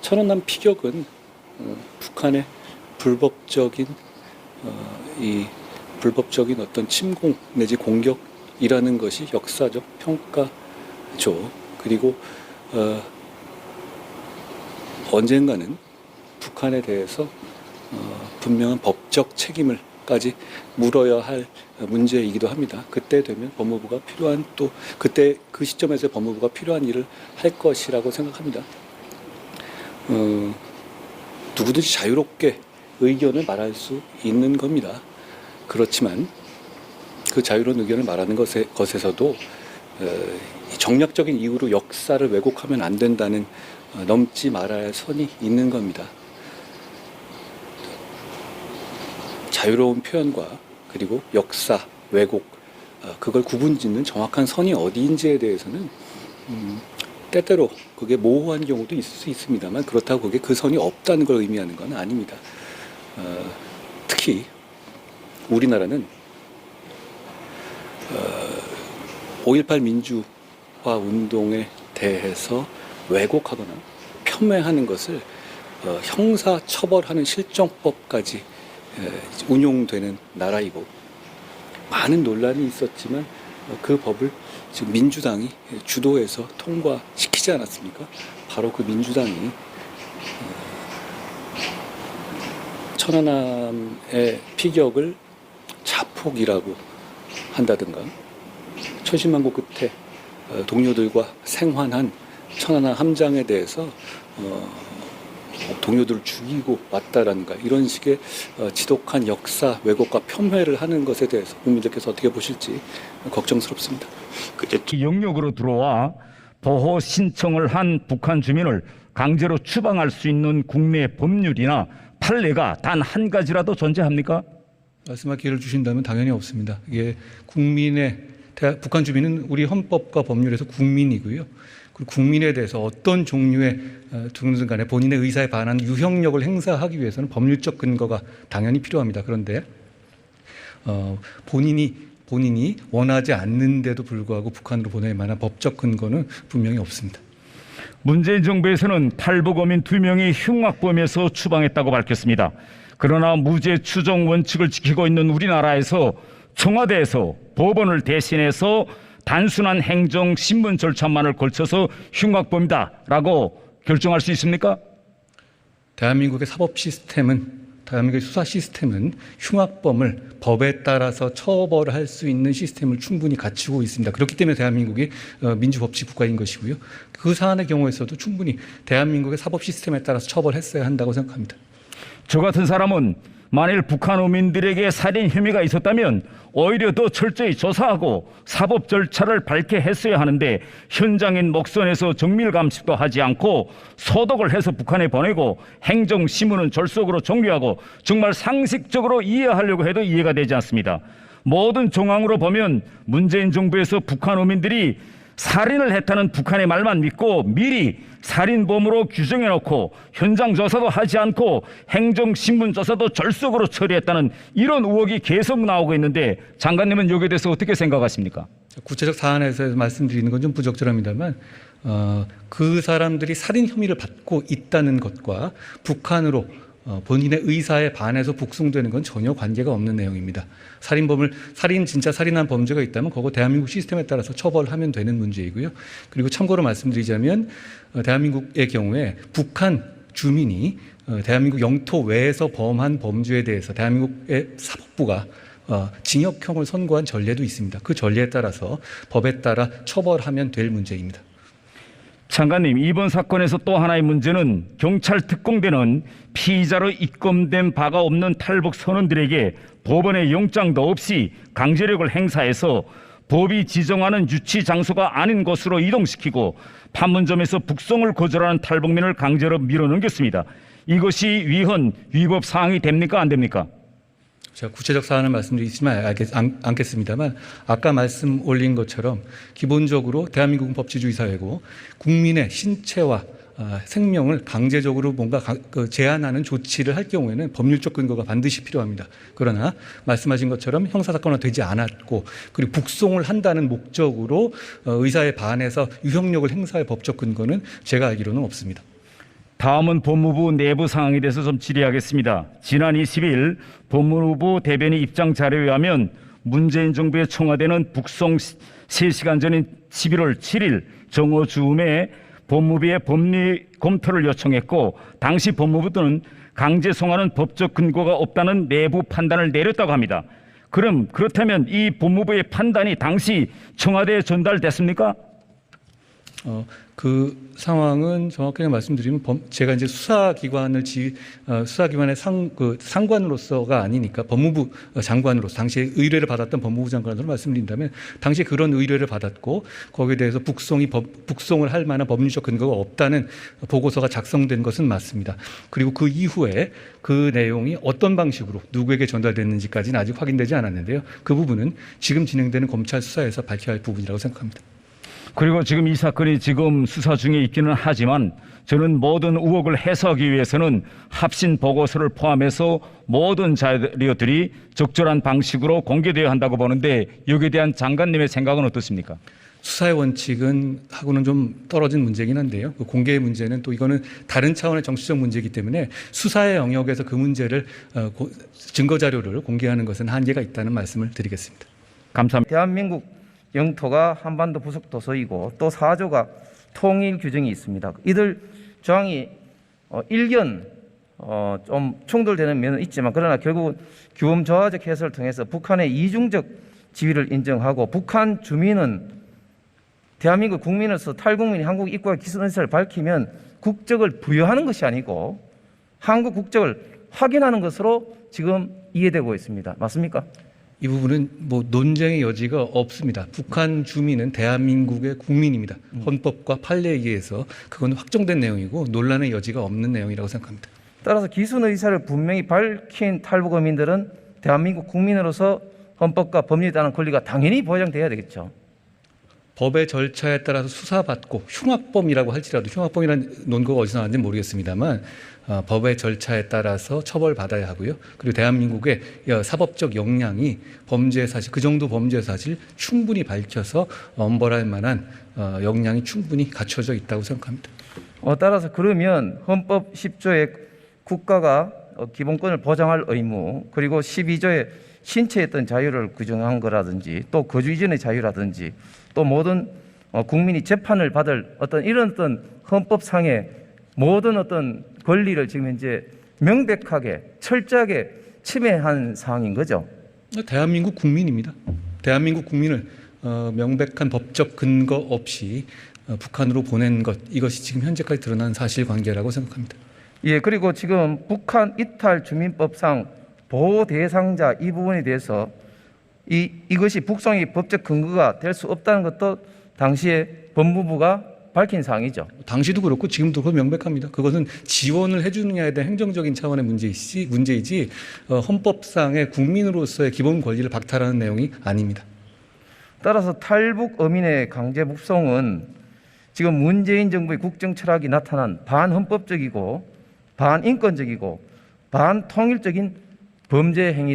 천안함 피격은 북한의 불법적인 이 불법적인 어떤 침공 내지 공격이라는 것이 역사적 평가죠. 그리고 언젠가는 북한에 대해서 분명한 법적 책임을까지 물어야 할 문제이기도 합니다. 그때 되면 법무부가 필요한 또 그때 그 시점에서 법무부가 필요한 일을 할 것이라고 생각합니다. 누구든지 자유롭게 의견을 말할 수 있는 겁니다. 그렇지만 그 자유로운 의견을 말하는 것에서도 정략적인 이유로 역사를 왜곡하면 안 된다는 넘지 말아야 할 선이 있는 겁니다. 자유로운 표현과 그리고 역사, 왜곡, 그걸 구분짓는 정확한 선이 어디인지에 대해서는 때때로 그게 모호한 경우도 있을 수 있습니다만 그렇다고 그게 그 선이 없다는 걸 의미하는 건 아닙니다. 특히 우리나라는 5.18 민주화 운동에 대해서 왜곡하거나 폄훼하는 것을 형사 처벌하는 실정법까지 운용되는 나라이고 많은 논란이 있었지만 그 법을 지금 민주당이 주도해서 통과시키지 않았습니까? 바로 그 민주당이 천안함의 피격을 자폭이라고 한다든가 천신만고 끝에 동료들과 생환한 천안함 함장에 대해서 동료들을 죽이고 왔다라는가 이런 식의 지독한 역사 왜곡과 폄훼를 하는 것에 대해서 국민들께서 어떻게 보실지 걱정스럽습니다. 영역으로 들어와 보호 신청을 한 북한 주민을 강제로 추방할 수 있는 국내 법률이나 판례가 단 한 가지라도 존재합니까? 말씀할 기회를 주신다면 당연히 없습니다. 이게 북한 주민은 우리 헌법과 법률에서 국민이고요. 그리고 국민에 대해서 어떤 종류의 누구든 간에 본인의 의사에 반한 유형력을 행사하기 위해서는 법률적 근거가 당연히 필요합니다. 그런데 본인이 원하지 않는데도 불구하고 북한으로 보낼 만한 법적 근거는 분명히 없습니다. 문재인 정부에서는 탈북어민 2명이 흉악범에서 추방했다고 밝혔습니다. 그러나 무죄 추정 원칙을 지키고 있는 우리나라에서 청와대에서 법원을 대신해서 단순한 행정 신문 절차만을 걸쳐서 흉악범이다라고 결정할 수 있습니까? 대한민국의 대한민국의 수사 시스템은 흉악범을 법에 따라서 처벌할 수 있는 시스템을 충분히 갖추고 있습니다. 그렇기 때문에 대한민국이 민주법치 국가인 것이고요. 그 사안의 경우에서도 충분히 대한민국의 사법 시스템에 따라서 처벌했어야 한다고 생각합니다. 저 같은 사람은 만일 북한 어민들에게 살인 혐의가 있었다면 오히려 더 철저히 조사하고 사법 절차를 밟게 했어야 하는데 현장인 목선에서 정밀 감식도 하지 않고 소독을 해서 북한에 보내고 행정심문은 졸속으로 종료하고 정말 상식적으로 이해하려고 해도 이해가 되지 않습니다. 모든 정황으로 보면 문재인 정부에서 북한 어민들이 살인을 했다는 북한의 말만 믿고 미리 살인범으로 규정해놓고 현장 조사도 하지 않고 행정신문 조사도 졸속으로 처리했다는 이런 의혹이 계속 나오고 있는데 장관님은 여기에 대해서 어떻게 생각하십니까? 구체적 사안에서 말씀드리는 건 좀 부적절합니다만 그 사람들이 살인 혐의를 받고 있다는 것과 북한으로 본인의 의사에 반해서 북송되는 건 전혀 관계가 없는 내용입니다. 진짜 살인한 범죄가 있다면 그거 대한민국 시스템에 따라서 처벌하면 되는 문제이고요. 그리고 참고로 말씀드리자면 대한민국의 경우에 북한 주민이 대한민국 영토 외에서 범한 범죄에 대해서 대한민국의 사법부가 징역형을 선고한 전례도 있습니다. 그 전례에 따라서 법에 따라 처벌하면 될 문제입니다. 장관님, 이번 사건에서 또 하나의 문제는 경찰 특공대는 피의자로 입건된 바가 없는 탈북 선원들에게 법원의 영장도 없이 강제력을 행사해서 법이 지정하는 유치 장소가 아닌 곳으로 이동시키고 판문점에서 북송을 거절하는 탈북민을 강제로 밀어넘겼습니다. 이것이 위법 사항이 됩니까? 안 됩니까? 제가 구체적 사안을 말씀드리지만 않겠습니다만 아까 말씀 올린 것처럼 기본적으로 대한민국은 법치주의 사회고 국민의 신체와 생명을 강제적으로 뭔가 제한하는 조치를 할 경우에는 법률적 근거가 반드시 필요합니다. 그러나 말씀하신 것처럼 형사사건화 되지 않았고 그리고 북송을 한다는 목적으로 의사에 반해서 유형력을 행사할 법적 근거는 제가 알기로는 없습니다. 다음은 법무부 내부 상황에 대해서 좀 질의하겠습니다. 지난 20일 법무부 대변인 입장 자료에 의하면 문재인 정부의 청와대는 북송 3시간 전인 11월 7일 정오 즈음에 법무부에 법리 검토를 요청했고 당시 법무부는 강제 송환은 법적 근거가 없다는 내부 판단을 내렸다고 합니다. 그렇다면 이 법무부의 판단이 당시 청와대에 전달됐습니까? 그 상황은 정확하게 말씀드리면 제가 이제 수사기관의 상관으로서가 아니니까 법무부 장관으로서 당시에 의뢰를 받았던 법무부 장관으로 말씀드린다면 당시에 그런 의뢰를 받았고 거기에 대해서 북송을 할 만한 법률적 근거가 없다는 보고서가 작성된 것은 맞습니다. 그리고 그 이후에 그 내용이 어떤 방식으로 누구에게 전달됐는지까지는 아직 확인되지 않았는데요. 그 부분은 지금 진행되는 검찰 수사에서 밝혀야 할 부분이라고 생각합니다. 그리고 지금 이 사건이 지금 수사 중에 있기는 하지만 저는 모든 의혹을 해소하기 위해서는 합신 보고서를 포함해서 모든 자료들이 적절한 방식으로 공개되어야 한다고 보는데 여기에 대한 장관님의 생각은 어떻습니까? 수사의 원칙은 하고는 좀 떨어진 문제긴 한데요. 그 공개의 문제는 또 이거는 다른 차원의 정치적 문제이기 때문에 수사의 영역에서 그 문제를 증거 자료를 공개하는 것은 한계가 있다는 말씀을 드리겠습니다. 감사합니다. 대한민국 영토가 한반도 부속 도서이고 또 4조가 통일 규정이 있습니다. 이들 조항이 일견 좀 충돌되는 면은 있지만 그러나 결국은 규범 조화적 해설을 통해서 북한의 이중적 지위를 인정하고 북한 주민은 대한민국 국민으로서 탈국민이 한국 입국의 기선 의사를 밝히면 국적을 부여하는 것이 아니고 한국 국적을 확인하는 것으로 지금 이해되고 있습니다. 맞습니까? 이 부분은 뭐 논쟁의 여지가 없습니다. 북한 주민은 대한민국의 국민입니다. 헌법과 판례에 의해서 그건 확정된 내용이고 논란의 여지가 없는 내용이라고 생각합니다. 따라서 기순 의사를 분명히 밝힌 탈북어민들은 대한민국 국민으로서 헌법과 법률에 따른 권리가 당연히 보장돼야 되겠죠. 법의 절차에 따라서 수사받고 흉악범이라고 할지라도 흉악범이라는 논거가 어디서 나왔는지 모르겠습니다만 법의 절차에 따라서 처벌받아야 하고요. 그리고 대한민국의 사법적 역량이 범죄 사실 그 정도 범죄 사실 충분히 밝혀서 엄벌할 만한 역량이 충분히 갖춰져 있다고 생각합니다. 따라서 그러면 헌법 10조에 국가가 기본권을 보장할 의무 그리고 12조에 신체의 어떤 자유를 규정한 거라든지 또 거주 이전의 자유라든지 또 모든 국민이 재판을 받을 이런 헌법상의 모든 권리를 지금 현재 명백하게 철저하게 침해한 사항인 거죠. 대한민국 국민입니다. 대한민국 국민을 명백한 법적 근거 없이 북한으로 보낸 것 이것이 지금 현재까지 드러난 사실관계라고 생각합니다. 예, 그리고 지금 북한 이탈 주민법상 보호 대상자 이 부분에 대해서 이것이 북송이 법적 근거가 될 수 없다는 것도 당시에 법무부가 밝힌 사항이죠. 당시도 그렇고 지금도 그거 명백합니다. 그것은 지원을 해주느냐에 대한 행정적인 차원의 문제이지 헌법상의 국민으로서의 기본 권리를 박탈하는 내용이 아닙니다. 따라서 탈북 어민의 강제 북송은 지금 문재인 정부의 국정 철학이 나타난 반헌법적이고 반인권적이고 반통일적인 범죄 행위